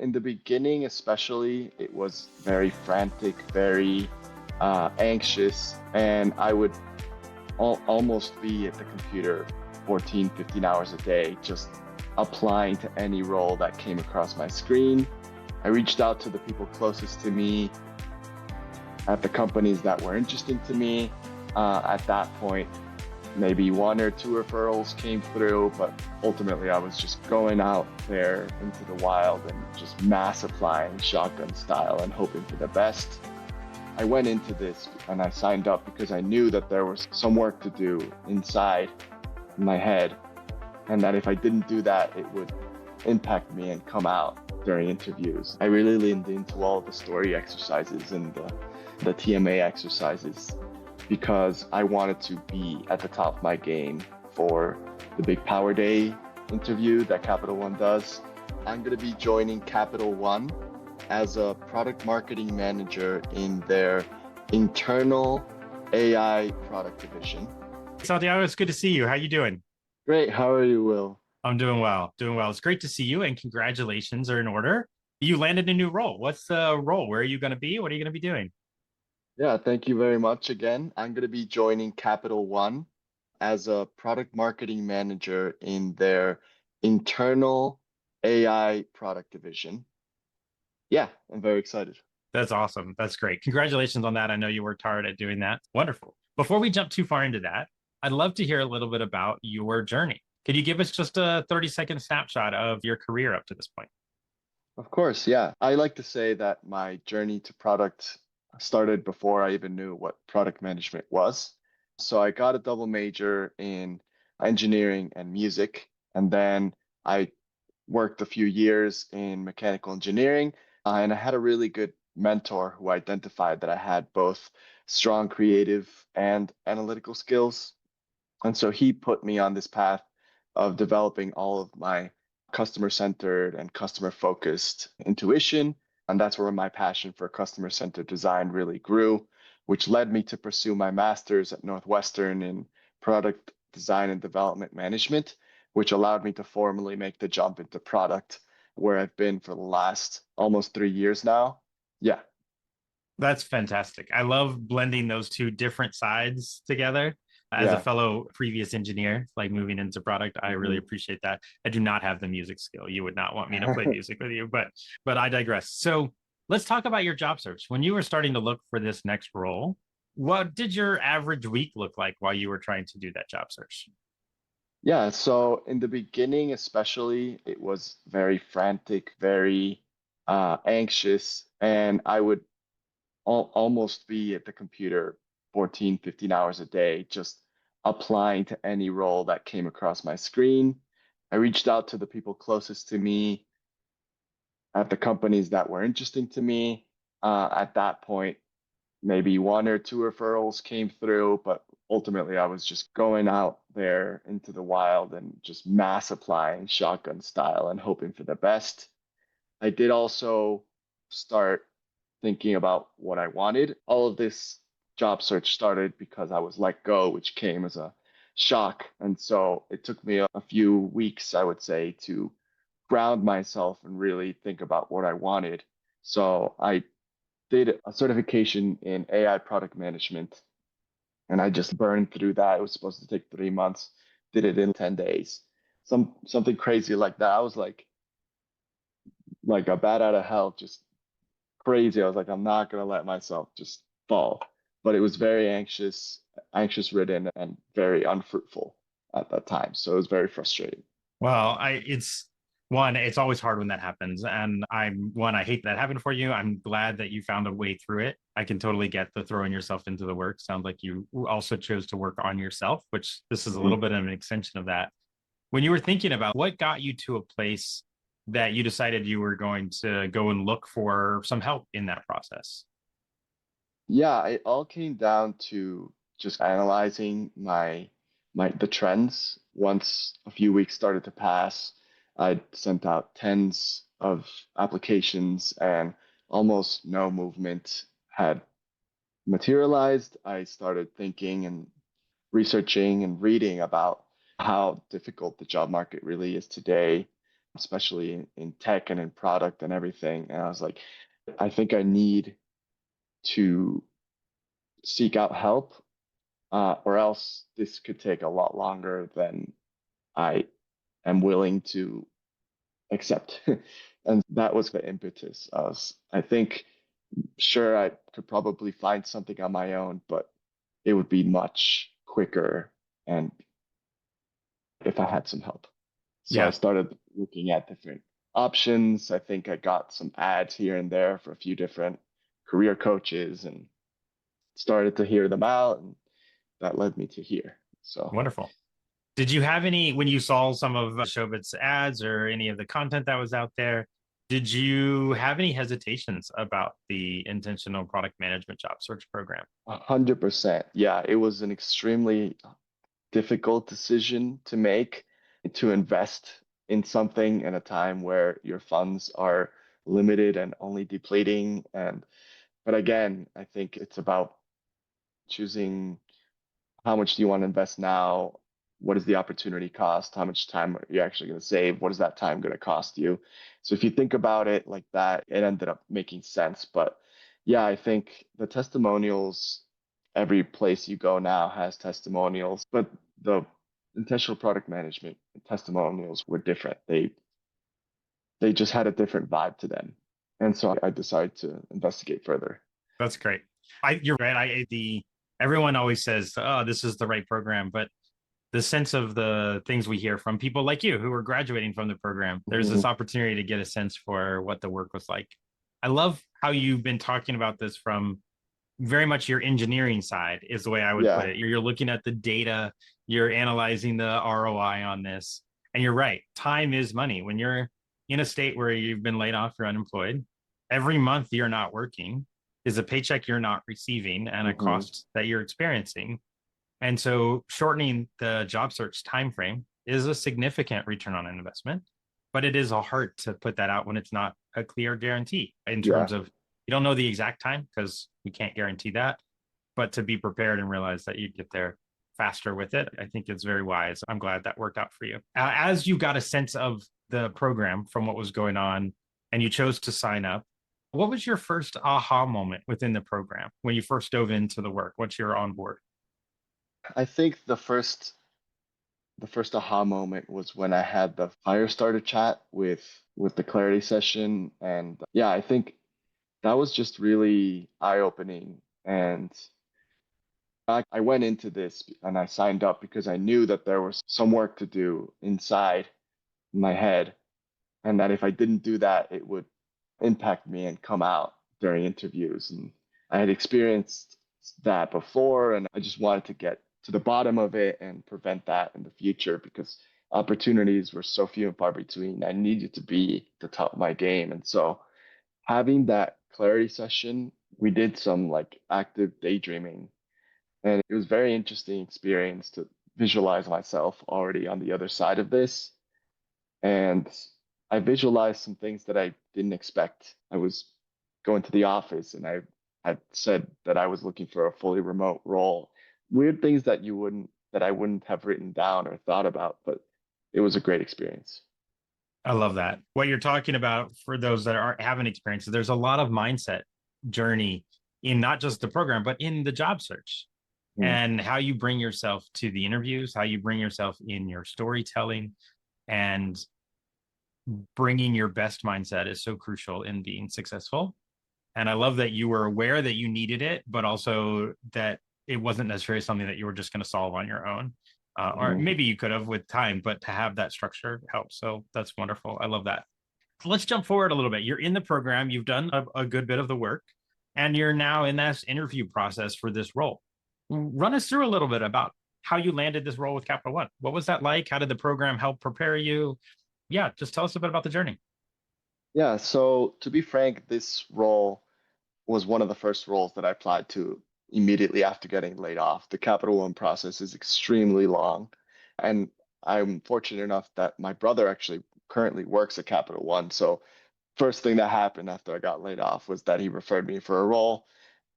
In the beginning, especially, it was very frantic, very anxious, and I would almost be at the computer 14, 15 hours a day, just applying to any role that came across my screen. I reached out to the people closest to me at the companies that were interesting to me. At that point, maybe one or two referrals came through, but ultimately I was just going out there into the wild and just mass applying shotgun style and hoping for the best. I went into this and I signed up because I knew that there was some work to do inside my head, and that if I didn't do that, it would impact me and come out during interviews. I really leaned into all the story exercises and the TMA exercises because I wanted to be at the top of my game for the big Power Day interview that Capital One does. I'm going to be joining Capital One as a product marketing manager in their internal AI product division. Santiago, it's good to see you. How you doing? Great. How are you, Will? I'm doing well. Doing well. It's great to see you, and congratulations are in order. You landed a new role. What's the role? Where are you going to be? What are you going to be doing? Yeah, thank you very much again. I'm going to be joining Capital One as a product marketing manager in their internal AI product division. Yeah, I'm very excited. That's awesome. That's great. Congratulations on that. I know you worked hard at doing that. Wonderful. Before we jump too far into that, I'd love to hear a little bit about your journey. Could you give us just a 30-second snapshot of your career up to this point? Of course, yeah. I like to say that my journey to product started before I even knew what product management was. So I got a double major in engineering and music, and then I worked a few years in mechanical engineering, and I had a really good mentor who identified that I had both strong creative and analytical skills. And so he put me on this path of developing all of my customer centered and customer focused intuition. And that's where my passion for customer centered design really grew, which led me to pursue my master's at Northwestern in product design and development management, which allowed me to formally make the jump into product, where I've been for the last almost 3 years now. Yeah. That's fantastic. I love blending those two different sides together. As a Yeah. fellow previous engineer, like moving into product, I really Mhm. appreciate that. I do not have the music skill. You would not want me to play music with you, but I digress. So let's talk about your job search. When you were starting to look for this next role, what did your average week look like while you were trying to do that job search? Yeah, so in the beginning, especially, it was very frantic, very anxious, and I would almost be at the computer 14, 15 hours a day, just applying to any role that came across my screen. I reached out to the people closest to me at the companies that were interesting to me. At that point, maybe one or two referrals came through, but ultimately I was just going out there into the wild and just mass applying shotgun style and hoping for the best. I did also start thinking about what I wanted. All of this job search started because I was let go, which came as a shock. And so it took me a few weeks, I would say, to ground myself and really think about what I wanted. So I did a certification in AI product management, and I just burned through that. It was supposed to take 3 months, did it in 10 days. Something crazy like that. I was like a bat out of hell, just crazy. I was like, I'm not gonna let myself just fall. But it was very anxious ridden and very unfruitful at that time. So it was very frustrating. Well, it's one, it's always hard when that happens. And I hate that happened for you. I'm glad that you found a way through it. I can totally get the throwing yourself into the work. Sounds like you also chose to work on yourself, which this is a little Mhm. bit of an extension of that. When you were thinking about what got you to a place that you decided you were going to go and look for some help in that process? Yeah, it all came down to just analyzing my the trends. Once a few weeks started to pass, I sent out tens of applications and almost no movement had materialized. I started thinking and researching and reading about how difficult the job market really is today. especially in tech and in product and everything. And I was like, I think I need to seek out help, or else this could take a lot longer than I am willing to accept. And that was the impetus. I think, sure, I could probably find something on my own, but it would be much quicker and if I had some help. So I Yeah, started looking at different options. I think I got some ads here and there for a few different career coaches and started to hear them out, and that led me to here. So wonderful. Did you have any, when you saw some of Shobit's ads or any of the content that was out there, did you have any hesitations about the intentional product management job search program? 100%. Yeah, it was an extremely difficult decision to make, to invest in something in a time where your funds are limited and only depleting. And but again, I think it's about choosing how much do you want to invest now? What is the opportunity cost? How much time are you actually going to save? What is that time going to cost you? So if you think about it like that, it ended up making sense. But yeah, I think the testimonials, every place you go now has testimonials, but the intentional product management testimonials were different. They just had a different vibe to them. And so I decided to investigate further. That's great. You're right. The everyone always says, "Oh, this is the right program," but the sense of the things we hear from people like you who are graduating from the program, there's Mhm. this opportunity to get a sense for what the work was like. I love how you've been talking about this from very much your engineering side, is the way I would put Yeah. it. You're looking at the data, you're analyzing the ROI on this. And you're right, time is money. When you're in a state where you've been laid off, you're unemployed, every month you're not working is a paycheck you're not receiving and a Hmm. cost that you're experiencing. And so shortening the job search timeframe is a significant return on investment, but it is hard to put that out when it's not a clear guarantee in Yeah. terms of you don't know the exact time because we can't guarantee that, but to be prepared and realize that you get there faster with it, I think it's very wise. I'm glad that worked out for you. As you got a sense of the program from what was going on and you chose to sign up, what was your first aha moment within the program when you first dove into the work? Once you're on board? I think the first aha moment was when I had the fire starter chat with the clarity session, and yeah, I think that was just really eye-opening. And I went into this and I signed up because I knew that there was some work to do inside my head, and that if I didn't do that, it would impact me and come out during interviews. And I had experienced that before, and I just wanted to get to the bottom of it and prevent that in the future because opportunities were so few and far between. I needed to be the top of my game. And so having that clarity session, we did some like active daydreaming, and it was very interesting experience to visualize myself already on the other side of this. And I visualized some things that I didn't expect. I was going to the office and I had said that I was looking for a fully remote role. Weird things that I wouldn't have written down or thought about, but it was a great experience. I love that. What you're talking about for those that aren't haven't experienced it, there's a lot of mindset journey in not just the program, but in the job search Mm, and how you bring yourself to the interviews, how you bring yourself in your storytelling, and bringing your best mindset is so crucial in being successful. And I love that you were aware that you needed it, but also that it wasn't necessarily something that you were just going to solve on your own. Or mhm. maybe you could have with time, but to have that structure helps. So that's wonderful. I love that. Let's jump forward a little bit. You're in the program, you've done a good bit of the work, and you're now in that interview process for this role. Run us through a little bit about how you landed this role with Capital One. What was that like? How did the program help prepare you? Yeah, just tell us a bit about the journey. Yeah, so to be frank, this role was one of the first roles that I applied to immediately after getting laid off. The Capital One process is extremely long, and I'm fortunate enough that my brother actually currently works at Capital One. So first thing that happened after I got laid off was that he referred me for a role,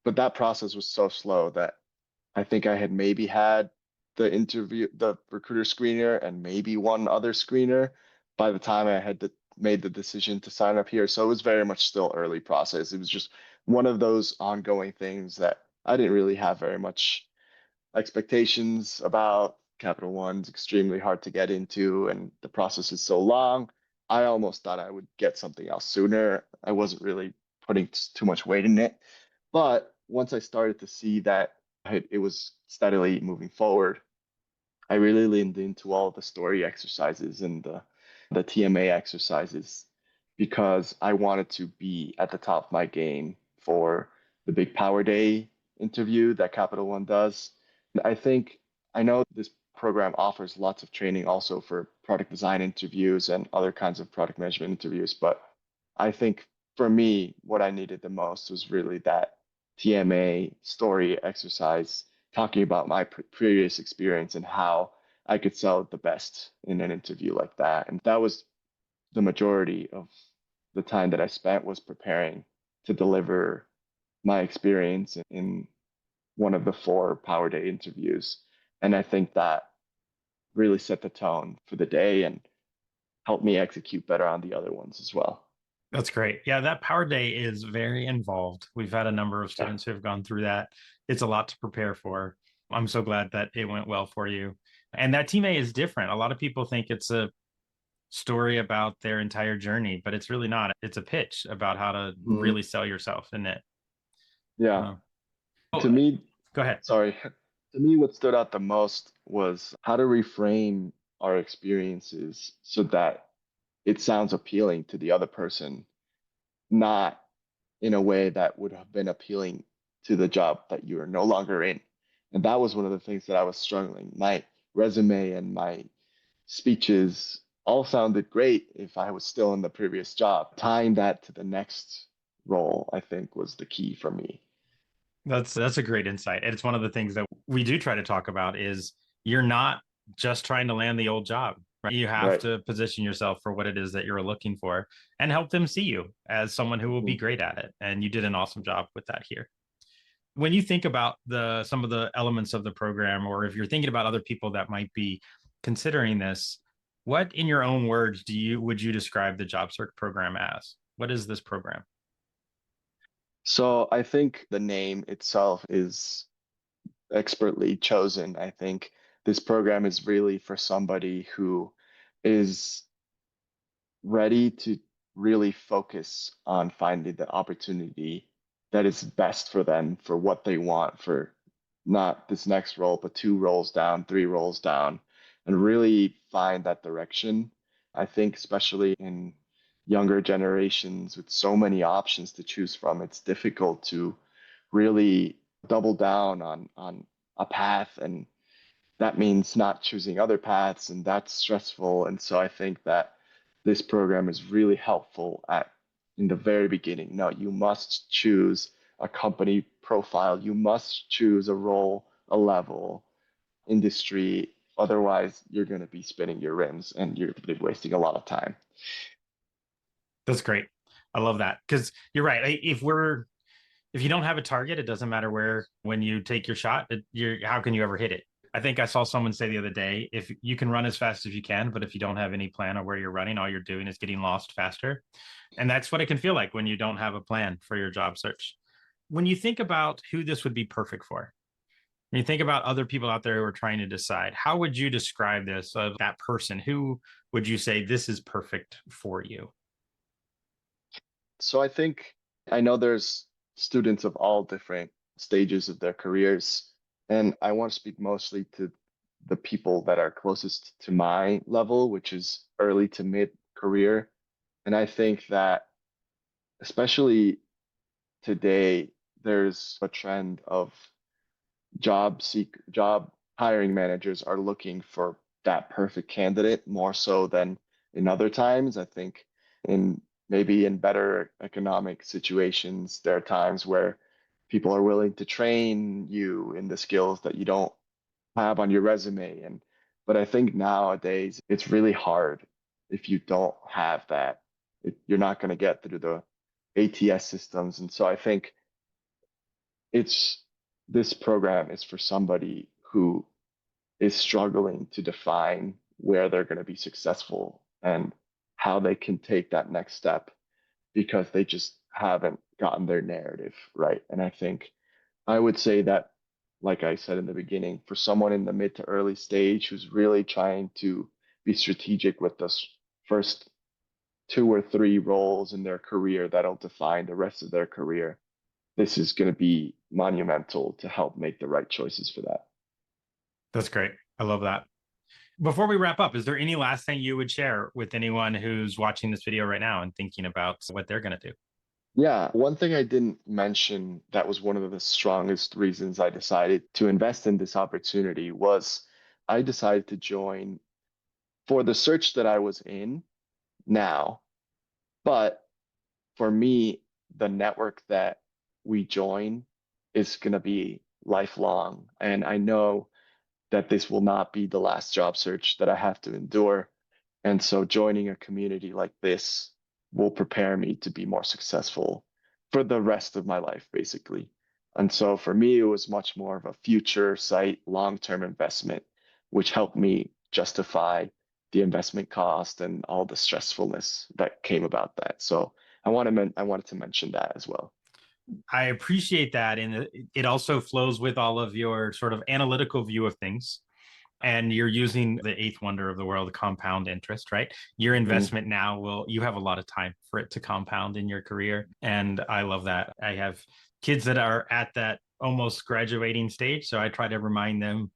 but that process was so slow that I think I had maybe had the recruiter screener and maybe one other screener, by the time I had made the decision to sign up here. So it was very much still early process. It was just one of those ongoing things that I didn't really have very much expectations about. Capital One's extremely hard to get into, and the process is so long. I almost thought I would get something else sooner. I wasn't really putting too much weight in it. But once I started to see that it was steadily moving forward, I really leaned into all the story exercises and the TMA exercises because I wanted to be at the top of my game for the big Power Day interview that Capital One does. I think I know this program offers lots of training also for product design interviews and other kinds of product management interviews, but I think for me, what I needed the most was really that TMA story exercise, talking about my previous experience and how I could sell it the best in an interview like that. And that was the majority of the time that I spent was preparing to deliver my experience in one of the four Power Day interviews. And I think that really set the tone for the day and helped me execute better on the other ones as well. That's great. Yeah, that Power Day is very involved. We've had a number of Yeah. students who have gone through that. It's a lot to prepare for. I'm so glad that it went well for you. And that team A is different. A lot of people think it's a story about their entire journey, but it's really not. It's a pitch about how to Mhm. really sell yourself in it. Yeah. Uh, To oh, me, go ahead. sorry, to me, what stood out the most was how to reframe our experiences so that it sounds appealing to the other person, not in a way that would have been appealing to the job that you are no longer in. And that was one of the things that I was struggling. My resume and my speeches all sounded great if I was still in the previous job. Tying that to the next role, I think, was the key for me. That's a great insight. And it's one of the things that we do try to talk about is you're not just trying to land the old job, right? You have Right. to position yourself for what it is that you're looking for and help them see you as someone who will be Mhm. great at it. And you did an awesome job with that here. When you think about the some of the elements of the program, or if you're thinking about other people that might be considering this, what in your own words do you would you describe the job search program as? What is this program? So I think the name itself is expertly chosen. I think this program is really for somebody who is ready to really focus on finding the opportunity that is best for them for what they want for not this next role, but two roles down, three roles down, and really find that direction. I think, especially in younger generations with so many options to choose from, it's difficult to really double down on a path, and that means not choosing other paths, and that's stressful. And so I think that this program is really helpful at in the very beginning. No, you must choose a company profile, you must choose a role, a level, industry. Otherwise, you're going to be spinning your rims and you're wasting a lot of time. That's great. I love that because you're right. If you don't have a target, it doesn't matter where when you take your shot. You're how can you ever hit it? I think I saw someone say the other day, if you can run as fast as you can, but if you don't have any plan of where you're running, all you're doing is getting lost faster. And that's what it can feel like when you don't have a plan for your job search. When you think about who this would be perfect for, when you think about other people out there who are trying to decide, how would you describe this of that person? Who would you say this is perfect for you? So I think I know there's students of all different stages of their careers, and I want to speak mostly to the people that are closest to my level, which is early to mid career. And I think that especially today, there's a trend of job hiring managers are looking for that perfect candidate more so than in other times. I think in maybe in better economic situations, there are times where people are willing to train you in the skills that you don't have on your resume. And but I think nowadays it's really hard if you don't have that. You're not going to get through the ATS systems. And so I think it's this program is for somebody who is struggling to define where they're going to be successful and how they can take that next step because they just haven't gotten their narrative right. And I think I would say that, like I said in the beginning, for someone in the mid to early stage who's really trying to be strategic with the first two or three roles in their career that'll define the rest of their career, this is going to be monumental to help make the right choices for that. That's great. I love that. Before we wrap up, is there any last thing you would share with anyone who's watching this video right now and thinking about what they're going to do? Yeah, one thing I didn't mention that was one of the strongest reasons I decided to invest in this opportunity was I decided to join for the search that I was in now. But for me, the network that we join is going to be lifelong. And I know that this will not be the last job search that I have to endure. And so joining a community like this will prepare me to be more successful for the rest of my life, basically. And so for me, it was much more of a future sight, long-term investment, which helped me justify the investment cost and all the stressfulness that came about that. So I wanted to mention that as well. I appreciate that. And it also flows with all of your sort of analytical view of things. And you're using the eighth wonder of the world, compound interest, right? Your Mhm. investment now you have a lot of time for it to compound in your career. And I love that. I have kids that are at that almost graduating stage. So I try to remind them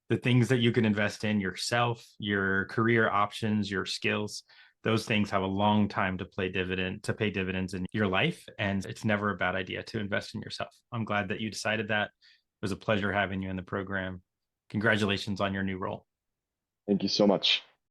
the things that you can invest in yourself, your career options, your skills. Those things have a long time to pay dividends in your life. And it's never a bad idea to invest in yourself. I'm glad that you decided that. It was a pleasure having you in the program. Congratulations on your new role. Thank you so much.